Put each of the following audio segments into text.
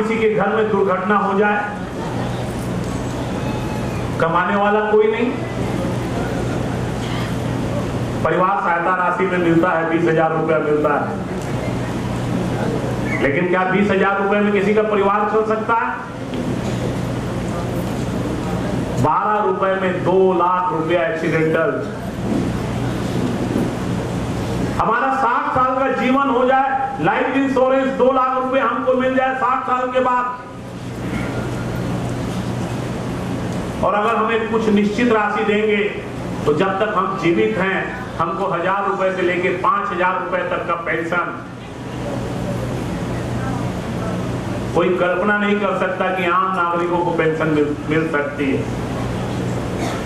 किसी के घर में दुर्घटना हो जाए, कमाने वाला कोई नहीं, परिवार सहायता राशि में मिलता है 20,000 रुपया मिलता है, लेकिन क्या 20,000 रुपए में किसी का परिवार चल सकता है? 12 रुपए में 2 लाख रुपया एक्सीडेंटल। हमारा 60 साल का जीवन हो जाए, लाइफ इंश्योरेंस 2 लाख रुपए हमको मिल जाए 60 साल के बाद, और अगर हमें कुछ निश्चित राशि देंगे तो जब तक हम जीवित हैं हमको 1,000 रुपए से लेकर 5,000 रुपए तक का पेंशन। कोई कल्पना नहीं कर सकता कि आम नागरिकों को पेंशन मिल सकती है।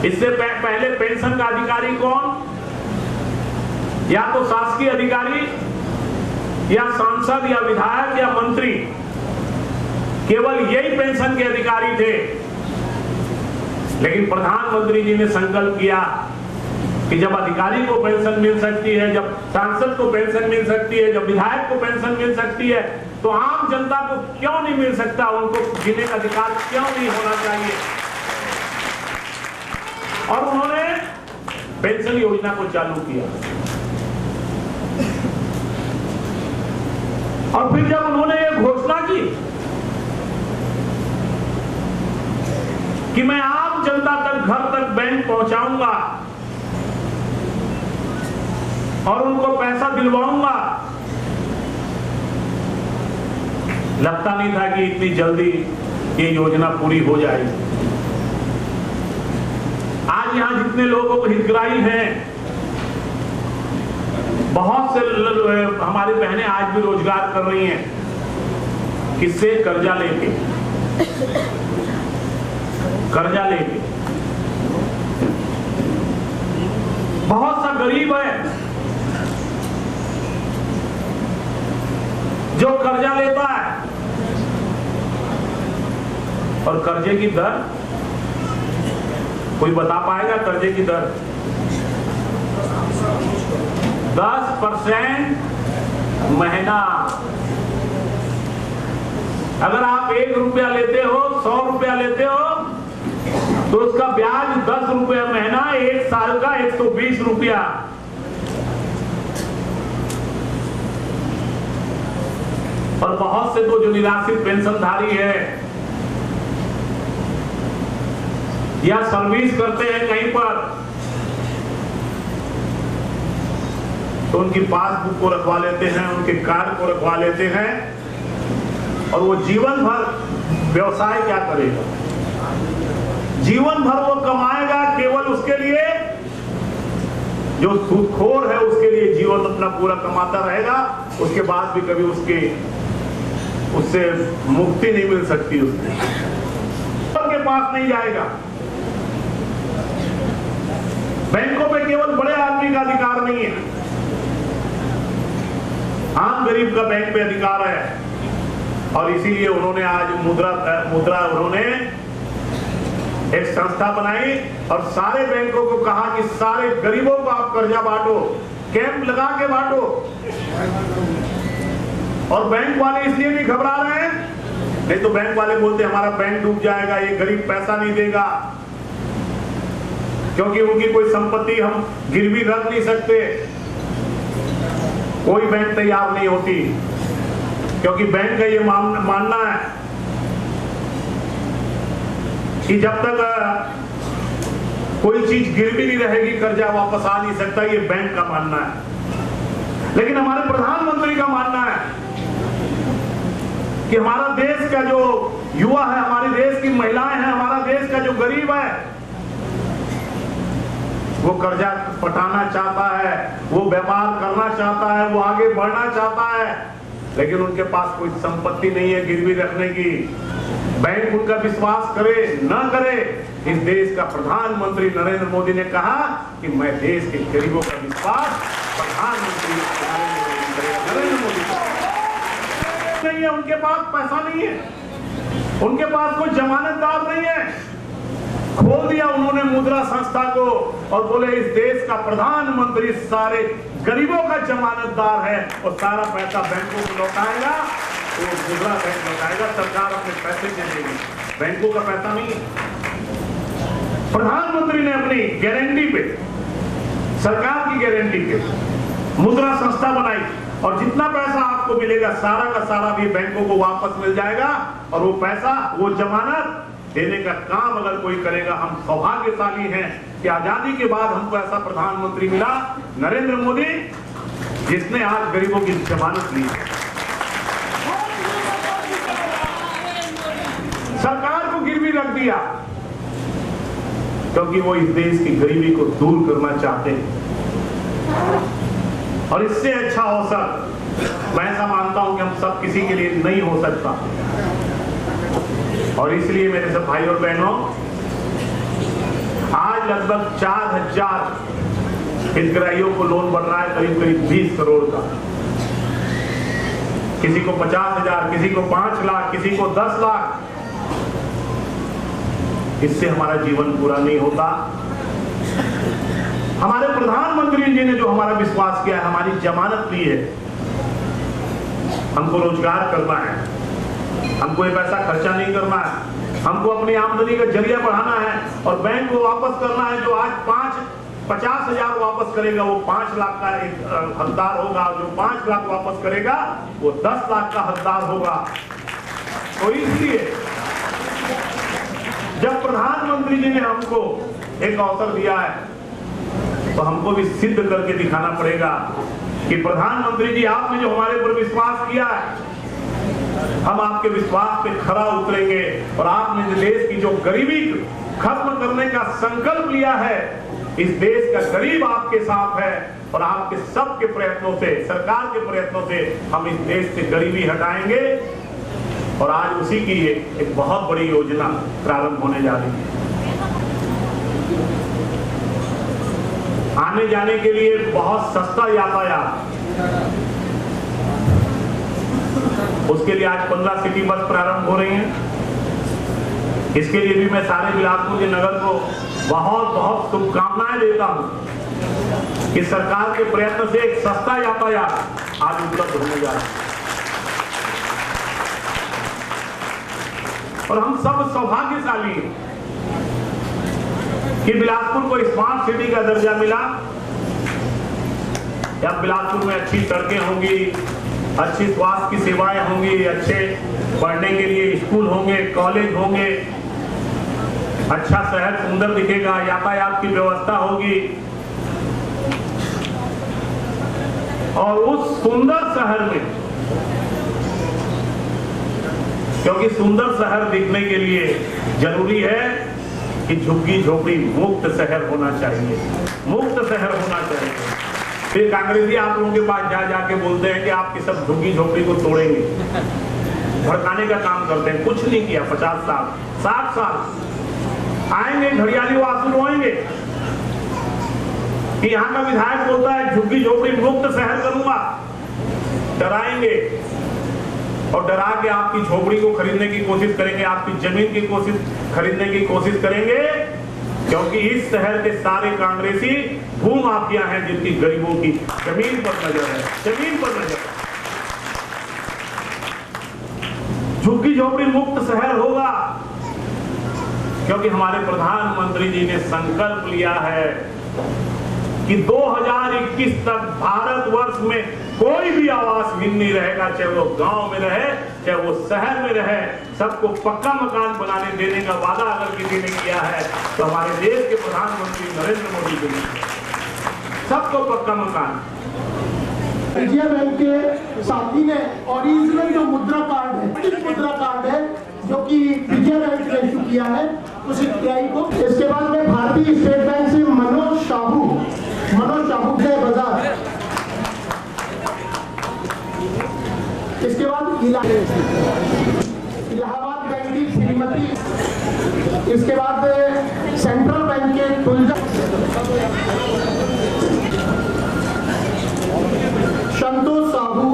इससे पहले पेंशन का अधिकारी कौन? या तो शासकीय अधिकारी या सांसद या विधायक या मंत्री, केवल यही पेंशन के अधिकारी थे। लेकिन प्रधानमंत्री जी ने संकल्प किया कि जब अधिकारी को पेंशन मिल सकती है, जब सांसद को पेंशन मिल सकती है, जब विधायक को पेंशन मिल सकती है, तो आम जनता को क्यों नहीं मिल सकता? उनको जीने का अधिकार क्यों नहीं होना चाहिए? और उन्होंने पेंशन योजना को चालू किया। और फिर जब उन्होंने ये घोषणा की कि मैं आम जनता तक घर तक बैंक पहुंचाऊंगा और उनको पैसा दिलवाऊंगा, लगता नहीं था कि इतनी जल्दी ये योजना पूरी हो जाएगी। आज यहां जितने लोगों को हितग्राही हैं, बहुत से हमारी बहनें आज भी रोजगार कर रही हैं। किससे? कर्जा लेके। कर्जा लेके बहुत सा गरीब है जो कर्जा लेता है, और कर्जे की दर कोई बता पाएगा? कर्जे की दर 10% महीना। अगर आप 1 रुपया लेते हो, 100 रुपया लेते हो, तो उसका ब्याज 10 रुपया महीना, 1 साल का 120 रुपया। और बहुत से तो जो निराश्रित पेंशनधारी है या सर्विस करते हैं कहीं पर, तो उनकी पासबुक को रखवा लेते हैं, उनके कार्ड को रखवा लेते हैं, और वो जीवन भर व्यवसाय क्या करेगा? जीवन भर वो कमाएगा केवल उसके लिए, जो सूदखोर है उसके लिए जीवन अपना पूरा कमाता रहेगा, उसके बाद भी कभी उससे मुक्ति नहीं मिल सकती। उसके पास नहीं जाएगा। बैंकों पे केवल बड़े आदमी का अधिकार नहीं है, आम गरीब का बैंक पे अधिकार है। और इसीलिए उन्होंने आज मुद्रा उन्होंने एक संस्था बनाई और सारे बैंकों को कहा कि सारे गरीबों को आप कर्जा बांटो, कैंप लगा के बांटो। और बैंक वाले इसलिए नहीं घबरा रहे हैं, नहीं तो बैंक वाले बोलते हमारा बैंक डूब जाएगा, ये गरीब पैसा नहीं देगा, क्योंकि उनकी कोई संपत्ति हम गिरवी रख नहीं सकते। कोई बैंक तैयार नहीं होती, क्योंकि बैंक का ये मानना है कि जब तक कोई चीज गिरवी नहीं रहेगी कर्जा वापस आ नहीं सकता, ये बैंक का मानना है। लेकिन हमारे प्रधानमंत्री का मानना है कि हमारा देश का जो युवा है, हमारे देश की महिलाएं हैं, हमारा देश का जो गरीब है, वो कर्जा पटाना चाहता है, वो व्यापार करना चाहता है, वो आगे बढ़ना चाहता है, लेकिन उनके पास कोई संपत्ति नहीं है गिरवी रखने की। बैंक उनका विश्वास करे न करे, इस देश का प्रधानमंत्री नरेंद्र मोदी ने कहा कि मैं देश के गरीबों का विश्वास प्रधानमंत्री नरेंद्र मोदी नहीं है। उनके पास पैसा नहीं है, उनके पास कोई जमानतदार नहीं है। खोल दिया उन्होंने मुद्रा संस्था को और बोले इस देश का प्रधानमंत्री सारे गरीबों का जमानतदार है और सारा पैसा बैंकों को लौटाएगा। वो मुद्रा बैंक लगाएगा, सरकार अपने पैसे दे देगी, बैंकों का पैसा नहीं है। प्रधानमंत्री ने अपनी गारंटी पे, सरकार की गारंटी पे मुद्रा संस्था बनाई और जितना पैसा आपको मिलेगा सारा का सारा भी बैंकों को वापस मिल जाएगा। और वो पैसा, वो जमानत देने का काम अगर कोई करेगा, हम सौभाग्यशाली हैं कि आजादी के बाद हमको ऐसा प्रधानमंत्री मिला, नरेंद्र मोदी, जिसने आज गरीबों की जमानत ली। सरकार को गिरवी रख दिया क्योंकि वो इस देश की गरीबी को दूर करना चाहते हैं। और इससे अच्छा अवसर मैं ऐसा मानता हूं कि हम सब किसी के लिए नहीं हो सकता। और इसलिए मेरे सब भाई और बहनों, आज लगभग 4000 हितग्राहियों को लोन बढ़ रहा है, करीब करीब 20 करोड़ का। किसी को 50,000, किसी को 5 लाख, किसी को 10 लाख। इससे हमारा जीवन पूरा नहीं होता। हमारे प्रधानमंत्री जी ने जो हमारा विश्वास किया है, हमारी जमानत ली है, हमको रोजगार करना है, हमको ये पैसा खर्चा नहीं करना है, हमको अपनी आमदनी का जरिया बढ़ाना है और बैंक को वापस करना है। जो आज 50,000 वापस करेगा वो 5 लाख का एक हकदार होगा, जो 5 लाख वापस करेगा वो 10 लाख का हकदार होगा। तो इसलिए जब प्रधानमंत्री जी ने हमको एक अवसर दिया है तो हमको भी सिद्ध करके दिखाना पड़ेगा कि प्रधानमंत्री जी, आपने जो हमारे पर विश्वास किया है, हम आपके विश्वास पे खरा उतरेंगे। और आपने देश की जो गरीबी खत्म करने का संकल्प लिया है, इस देश का गरीब आपके साथ है और आपके सबके प्रयत्नों से, सरकार के प्रयत्नों से हम इस देश से गरीबी हटाएंगे। और आज उसी की एक बहुत बड़ी योजना प्रारंभ होने जा रही है। आने जाने के लिए बहुत सस्ता यातायात, उसके लिए आज 15 सिटी बस प्रारंभ हो रही हैं। इसके लिए भी मैं सारे बिलासपुर के नगर को बहुत बहुत शुभकामनाएं देता हूं कि सरकार के प्रयत्न से एक सस्ता यातायात आज उपलब्ध होने जा रहा है। और हम सब सौभाग्यशाली हैं कि बिलासपुर को स्मार्ट सिटी का दर्जा मिला। अब बिलासपुर में अच्छी सड़कें होंगी, अच्छी स्वास्थ्य की सेवाएं होंगी, अच्छे पढ़ने के लिए स्कूल होंगे, कॉलेज होंगे, अच्छा शहर सुंदर दिखेगा, यातायात की व्यवस्था होगी। और उस सुंदर शहर में, क्योंकि सुंदर शहर दिखने के लिए जरूरी है कि झुग्गी झोपड़ी मुक्त शहर होना चाहिए, मुक्त शहर होना चाहिए। फिर कांग्रेसी आप लोगों के पास जाके बोलते हैं कि आपकी सब झुग्गी झोपड़ी को तोड़ेंगे, भड़काने का काम करते हैं। कुछ नहीं किया, 50 साल 60 साल आएंगे, घड़ियाली आंसू रोएंगे कि यहाँ का विधायक बोलता है झुग्गी झोपड़ी मुक्त शहर करूंगा। डराएंगे और डरा के आपकी झोपड़ी को खरीदने की कोशिश करेंगे, आपकी जमीन की खरीदने की कोशिश करेंगे। क्योंकि इस शहर के सारे कांग्रेसी भूमाफिया हैं जिनकी गरीबों की जमीन पर नजर है, जमीन पर नजर है। झुग्गी झोपड़ी मुक्त शहर होगा क्योंकि हमारे प्रधानमंत्री जी ने संकल्प लिया है कि 2021 तक भारतवर्ष में कोई भी आवासहीन नहीं रहेगा, चाहे वो गांव में रहे, चाहे वो शहर में रहे। सबको पक्का मकान बनाने देने का वादा अगर किसी ने किया है तो हमारे देश के प्रधानमंत्री नरेंद्र मोदी जी ने सबको पक्का मकान। विजया बैंक के साथी ने ओरिजिनल जो मुद्रा कार्ड है, मुद्रा कार्ड है जो कि विजया बैंक ने इशू किया है उस हितग्राही को। इसके बाद में भारतीय स्टेट बैंक से मनोज साहू जय बाजार। इसके बाद इलाहाबाद बैंक की श्रीमती, इसके बाद सेंट्रल बैंक के तुलजा, संतोष साहू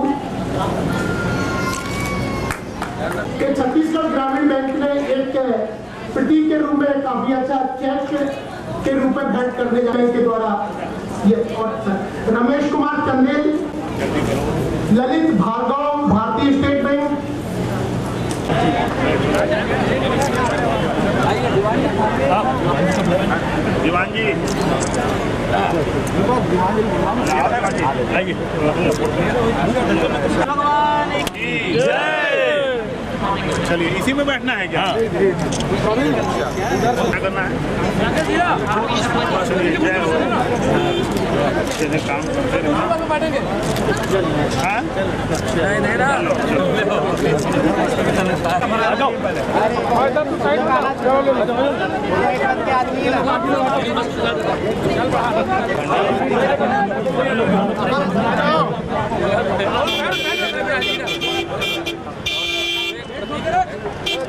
के छत्तीसगढ़ ग्रामीण बैंक ने एक प्रतीक के रूप में काफी अच्छा चेक के रूप में भेंट करने जा रहे हैं इसके द्वारा ये। और रमेश कुमार चंदेल, ललित भार्गव भारतीय स्टेट बैंक, दीवान जी चलिए इसी में बैठना है क्या? क्या करना है? चलिए जय हो। चलिए काम करते रहिए। हाँ?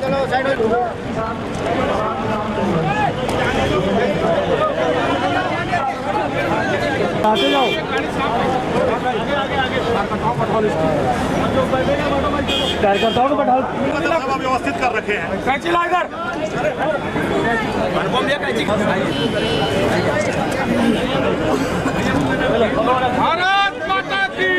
चलो साइड में आते जाओ कार्यकर्ताओं को बैठा व्यवस्थित कर रखे हैं। भारत माता की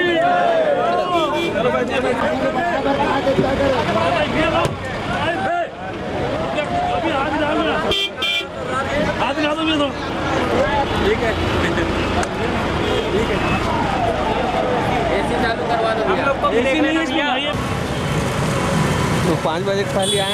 एसी चालू करवा दो। 5 बजे पहले आए।